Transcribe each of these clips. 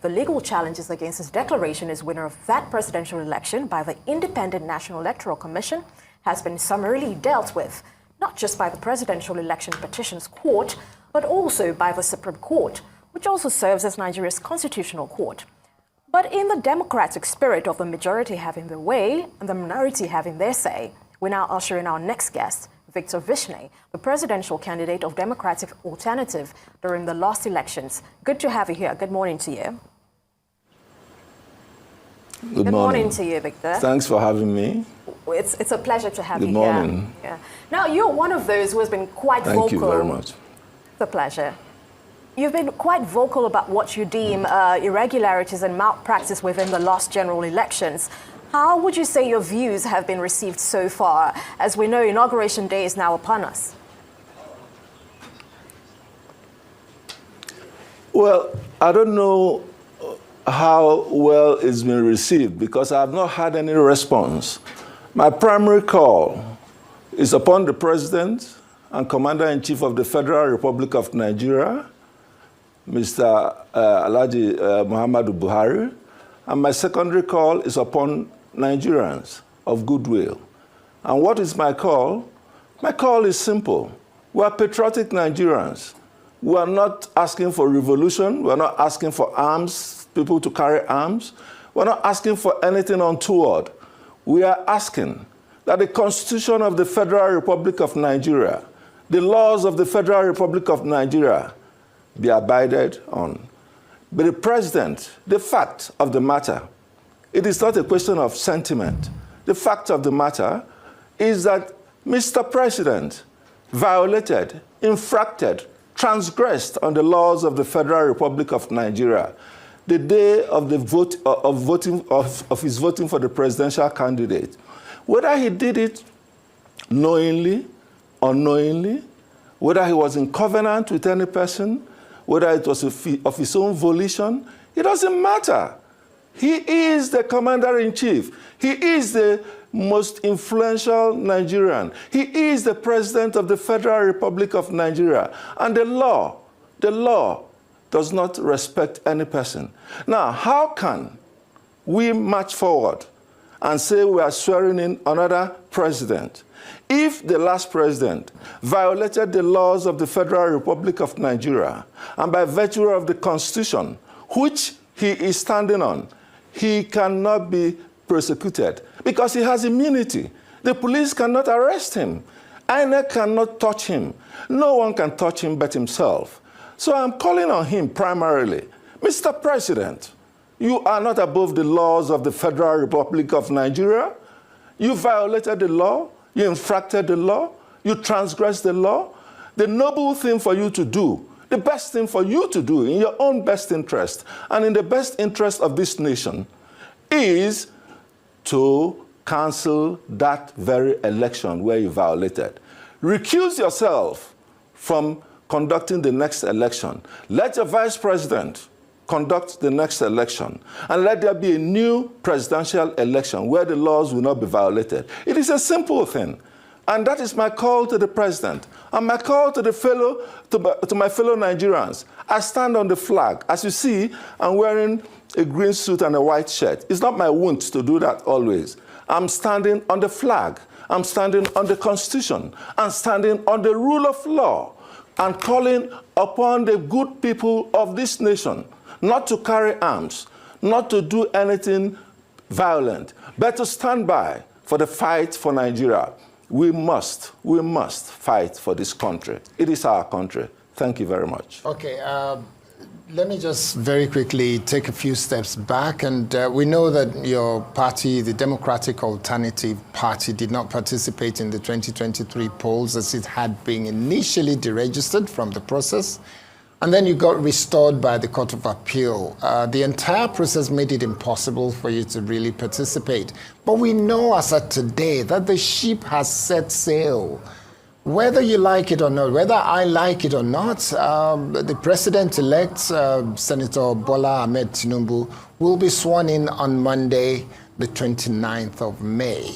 the legal challenges against his declaration as winner of that presidential election by the Independent National Electoral Commission has been summarily dealt with, not just by the Presidential Election Petitions Court, but also by the Supreme Court, which also serves as Nigeria's constitutional court. But in the democratic spirit of the majority having their way and the minority having their say, we now usher in our next guest, Victor Vishney, the presidential candidate of Democratic Alternative during the last elections. Good to have you here. Good morning to you. Good morning to you, Victor. Thanks for having me. It's a pleasure to have you here. Good morning. Yeah. Now, you're one of those who has been quite vocal. Thank you very much. It's a pleasure. You've been quite vocal about what you deem irregularities and malpractice within the last general elections. How would you say your views have been received so far? As we know, Inauguration Day is now upon us. Well, I don't know how well it's been received because I have not had any response. My primary call is upon the President and Commander-in-Chief of the Federal Republic of Nigeria, Mr. Alhaji Muhammadu Buhari, and my secondary call is upon Nigerians of goodwill. And what is my call? My call is simple. We are patriotic Nigerians. We are not asking for revolution. We are not asking for arms, people to carry arms. We are not asking for anything untoward. We are asking that the Constitution of the Federal Republic of Nigeria, the laws of the Federal Republic of Nigeria, be abided on. But the President, the fact of the matter, it is not a question of sentiment. The fact of the matter is that Mr. President violated, infracted, transgressed on the laws of the Federal Republic of Nigeria the day of the vote of his voting for the presidential candidate. Whether he did it knowingly, unknowingly, whether he was in covenant with any person, whether it was of his own volition, it doesn't matter. He is the commander-in-chief. He is the most influential Nigerian. He is the president of the Federal Republic of Nigeria. And the law does not respect any person. Now, how can we march forward and say we are swearing in another president if the last president violated the laws of the Federal Republic of Nigeria and by virtue of the Constitution, which he is standing on, he cannot be prosecuted because he has immunity. The police cannot arrest him. INEC cannot touch him. No one can touch him but himself. So I'm calling on him primarily. Mr. President, you are not above the laws of the Federal Republic of Nigeria. You violated the law. You infracted the law. You transgressed the law. The noble thing for you to do, the best thing for you to do in your own best interest and in the best interest of this nation is to cancel that very election where you violated. Recuse yourself from conducting the next election. Let your vice president conduct the next election and let there be a new presidential election where the laws will not be violated. It is a simple thing. And that is my call to the president and my call to my fellow Nigerians. I stand on the flag. As you see, I'm wearing a green suit and a white shirt. It's not my wont to do that always. I'm standing on the flag. I'm standing on the Constitution. I'm standing on the rule of law and calling upon the good people of this nation not to carry arms, not to do anything violent, but to stand by for the fight for Nigeria. We must fight for this country. It is our country. Thank you very much. Okay, let me just very quickly take a few steps back. And we know that your party, the Democratic Alternative Party, did not participate in the 2023 polls as it had been initially deregistered from the process. And then you got restored by the Court of Appeal. The entire process made it impossible for you to really participate. But we know as of today that the ship has set sail. Whether you like it or not, whether I like it or not, the president-elect, Senator Bola Ahmed Tinubu, will be sworn in on Monday, the 29th of May.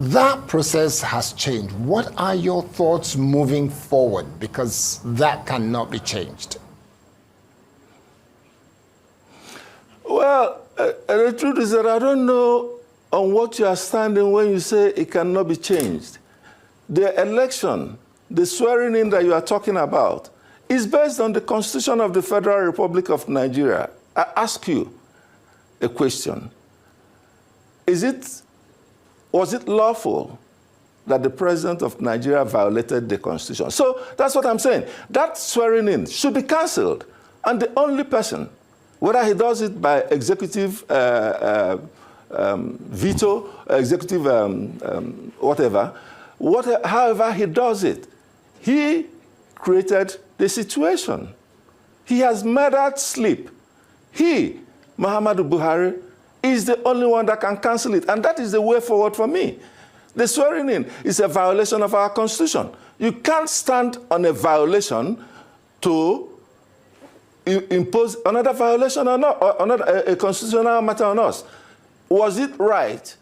That process has changed. What are your thoughts moving forward? Because that cannot be changed. Well, the truth is that I don't know on what you are standing when you say it cannot be changed. The election, the swearing in that you are talking about, is based on the Constitution of the Federal Republic of Nigeria. I ask you a question. Was it lawful that the president of Nigeria violated the Constitution? So that's what I'm saying. That swearing in should be cancelled. And the only person, whether he does it by executive veto, executive whatever, however he does it, he created the situation. He has made that sleep. He, Muhammadu Buhari, is the only one that can cancel it. And that is the way forward for me. The swearing in is a violation of our Constitution. You can't stand on a violation to impose another violation or not, or another, a constitutional matter on us. Was it right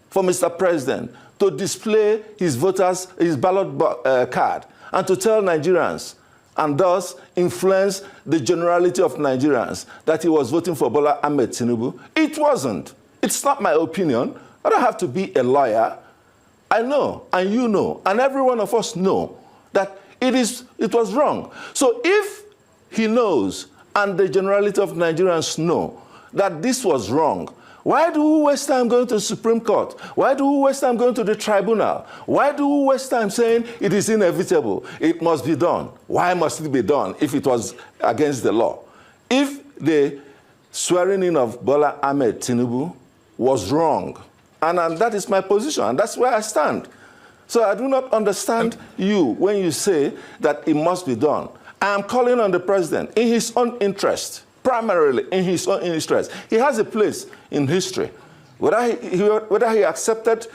for Mr. President to display his ballot card and to tell Nigerians and thus influence the generality of Nigerians that he was voting for Bola Ahmed Tinubu? It wasn't. It's not my opinion. I don't have to be a lawyer. I know, and you know, and every one of us know that it was wrong. So if he knows and the generality of Nigerians know that this was wrong, why do we waste time going to the Supreme Court? Why do we waste time going to the tribunal? Why do we waste time saying it is inevitable, it must be done? Why must it be done if it was against the law? If the swearing in of Bola Ahmed Tinubu was wrong, and that is my position, and that's where I stand. So I do not understand you when you say that it must be done. I am calling on the president in his own interest, primarily in his own interest. He has a place in history. Whether he accepts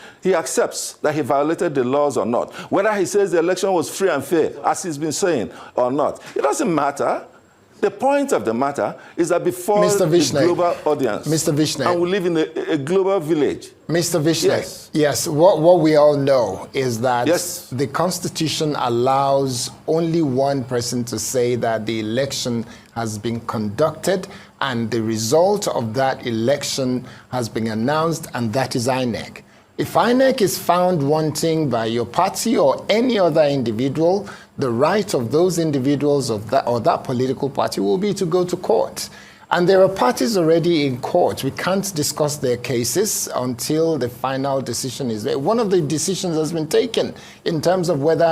that he violated the laws or not, whether he says the election was free and fair, as he's been saying, or not, it doesn't matter. The point of the matter is that before Mr. Vishney, the global audience, Mr. Vishney, and we live in a global village. Mr. Vishney, yes, what we all know is that yes, the Constitution allows only one person to say that the election has been conducted and the result of that election has been announced, and that is INEC. If INEC is found wanting by your party or any other individual, the right of those individuals of that or that political party will be to go to court. And there are parties already in court. We can't discuss their cases until the final decision is there. One of the decisions has been taken in terms of whether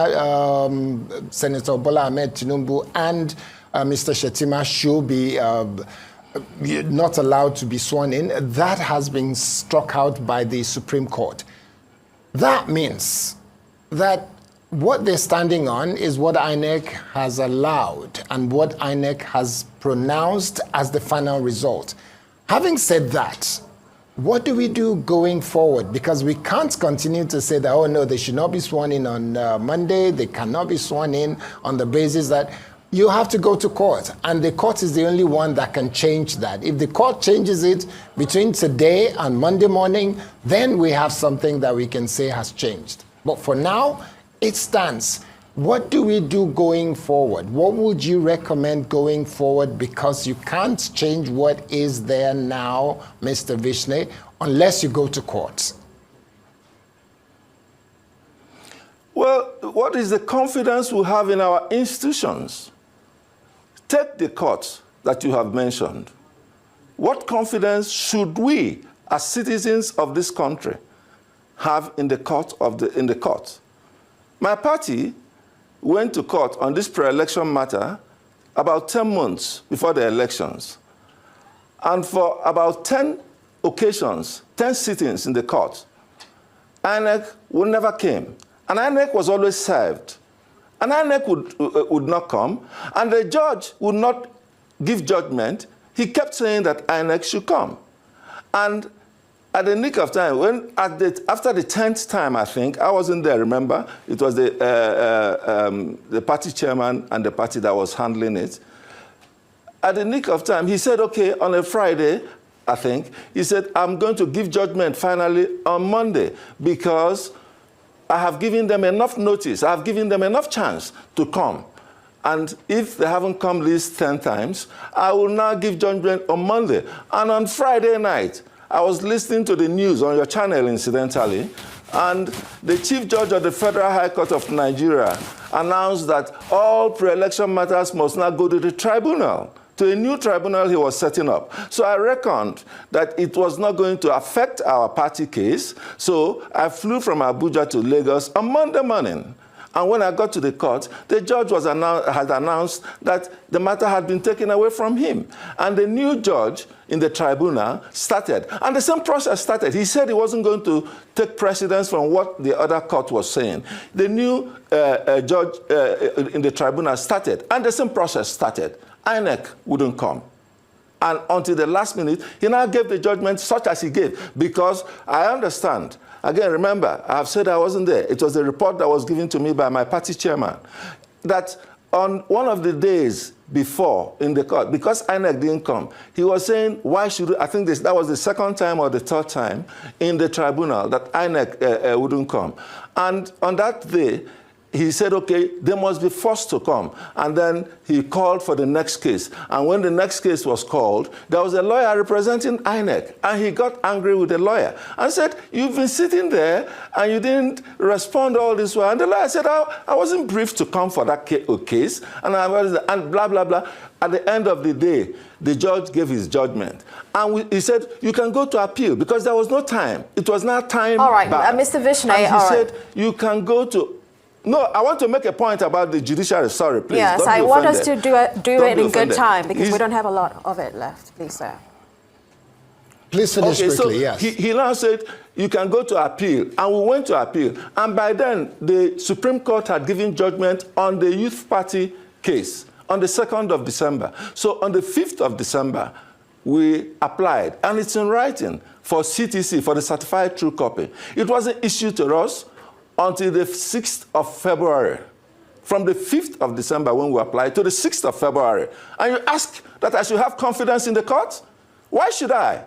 Senator Bola Ahmed Tinubu and Mr. Shettima should be not allowed to be sworn in. That has been struck out by the Supreme Court. That means that what they're standing on is what INEC has allowed and what INEC has pronounced as the final result. Having said that, what do we do going forward? Because we can't continue to say that, oh no, they should not be sworn in on Monday, they cannot be sworn in on the basis that you have to go to court, and the court is the only one that can change that. If the court changes it between today and Monday morning, then we have something that we can say has changed. But for now, it stands. What do we do going forward? What would you recommend going forward? Because you can't change what is there now, Mr. Vishney, unless you go to court. Well, what is the confidence we have in our institutions? Take the courts that you have mentioned. What confidence should we, as citizens of this country, have in the court in the court? My party went to court on this pre-election matter about 10 months before the elections. And for about 10 occasions, 10 sittings in the court, INEC never came. And INEC was always served. And INEC would not come, and the judge would not give judgment. He kept saying that INEC should come. And at the nick of time, after the 10th time, I think, I wasn't there, remember? It was the party chairman and the party that was handling it. At the nick of time, he said, okay, on a Friday, I think, he said, I'm going to give judgment finally on Monday because I have given them enough notice, I have given them enough chance to come. And if they haven't come at least 10 times, I will now give judgment on Monday. And on Friday night, I was listening to the news on your channel, incidentally, and the Chief Judge of the Federal High Court of Nigeria announced that all pre-election matters must now go to the tribunal, to a new tribunal he was setting up. So I reckoned that it was not going to affect our party case. So I flew from Abuja to Lagos on Monday morning. And when I got to the court, the judge had announced that the matter had been taken away from him. And the new judge in the tribunal started. And the same process started. He said he wasn't going to take precedence from what the other court was saying. The new judge in the tribunal started. And the same process started. INEC wouldn't come. And until the last minute, he now gave the judgment such as he gave. Because I understand. Again, remember, I have said I wasn't there. It was a report that was given to me by my party chairman that on one of the days before in the court, because INEC didn't come, he was saying, why should, I think that was the second time or the third time in the tribunal that INEC wouldn't come. And on that day, he said, okay, they must be forced to come. And then he called for the next case. And when the next case was called, there was a lawyer representing INEC. And he got angry with the lawyer and said, you've been sitting there and you didn't respond all this while. And the lawyer said, I wasn't briefed to come for that case. And blah, blah, blah. At the end of the day, the judge gave his judgment. And he said, you can go to appeal because there was no time. It was not time. All right, back. Mr. Vishney, and he said, you can go to... No, I want to make a point about the judiciary. Sorry, please. Yes, I want us to do it in good time because we don't have a lot of it left. Please, sir. Please finish quickly, so yes. He now said, you can go to appeal. And we went to appeal. And by then, the Supreme Court had given judgment on the Youth Party case on the 2nd of December. So on the 5th of December, we applied. And it's in writing for CTC, for the certified true copy. It wasn't issued to us until the 6th of February, from the 5th of December when we applied to the 6th of February. And you ask that I should have confidence in the court? Why should I?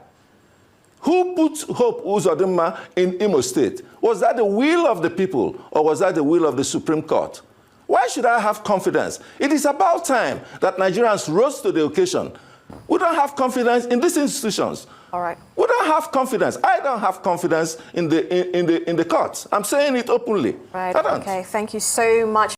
Who put Hope Uzodinma in Imo State? Was that the will of the people or was that the will of the Supreme Court? Why should I have confidence? It is about time that Nigerians rose to the occasion. We don't have confidence in these institutions. All right. We don't have confidence. I don't have confidence in the courts. I'm saying it openly. Right. I don't. Okay. Thank you so much.